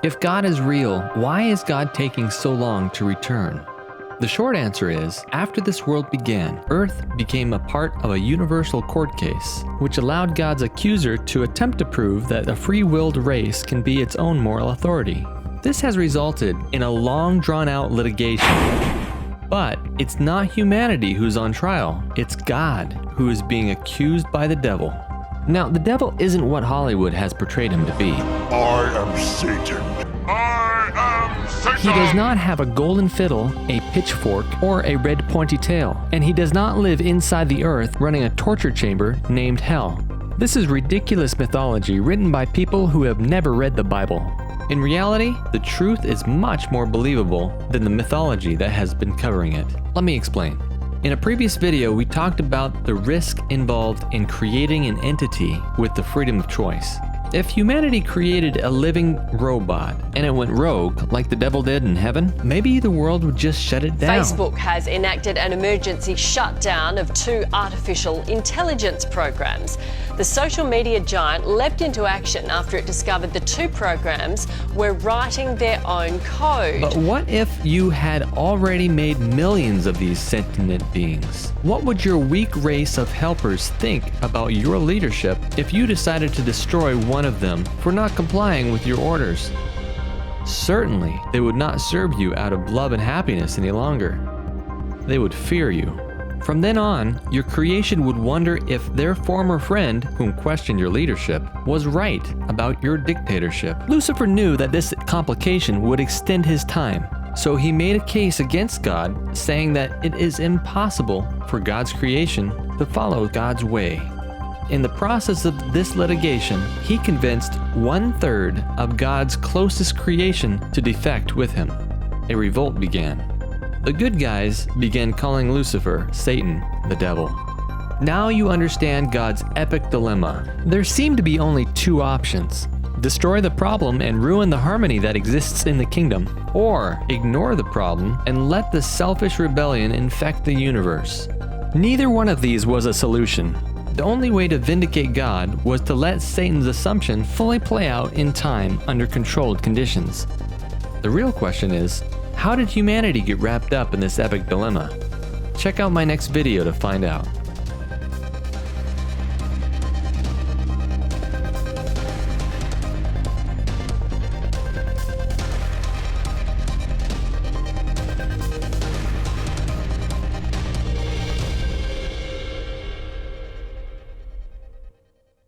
If God is real, why is God taking so long to return? The short answer is, after this world began, Earth became a part of a universal court case, which allowed God's accuser to attempt to prove that a free-willed race can be its own moral authority. This has resulted in a long drawn-out litigation. But it's not humanity who's on trial, it's God who is being accused by the devil. Now, the devil isn't what Hollywood has portrayed him to be. I am Satan. I am Satan. He does not have a golden fiddle, a pitchfork, or a red pointy tail, and he does not live inside the earth running a torture chamber named Hell. This is ridiculous mythology written by people who have never read the Bible. In reality, the truth is much more believable than the mythology that has been covering it. Let me explain. In a previous video, we talked about the risk involved in creating an entity with the freedom of choice. If humanity created a living robot and it went rogue, like the devil did in heaven, maybe the world would just shut it down. Facebook has enacted an emergency shutdown of 2 artificial intelligence programs. The social media giant leapt into action after it discovered the 2 programs were writing their own code. But what if you had already made millions of these sentient beings? What would your weak race of helpers think about your leadership if you decided to destroy one of them for not complying with your orders? Certainly, they would not serve you out of love and happiness any longer. They would fear you. From then on, your creation would wonder if their former friend, whom questioned your leadership, was right about your dictatorship. Lucifer knew that this complication would extend his time, so he made a case against God, saying that it is impossible for God's creation to follow God's way. In the process of this litigation, he convinced 1/3 of God's closest creation to defect with him. A revolt began. The good guys began calling Lucifer, Satan, the devil. Now you understand God's epic dilemma. There seem to be only 2 options. Destroy the problem and ruin the harmony that exists in the kingdom, or ignore the problem and let the selfish rebellion infect the universe. Neither one of these was a solution. The only way to vindicate God was to let Satan's assumption fully play out in time under controlled conditions. The real question is, how did humanity get wrapped up in this epic dilemma? Check out my next video to find out.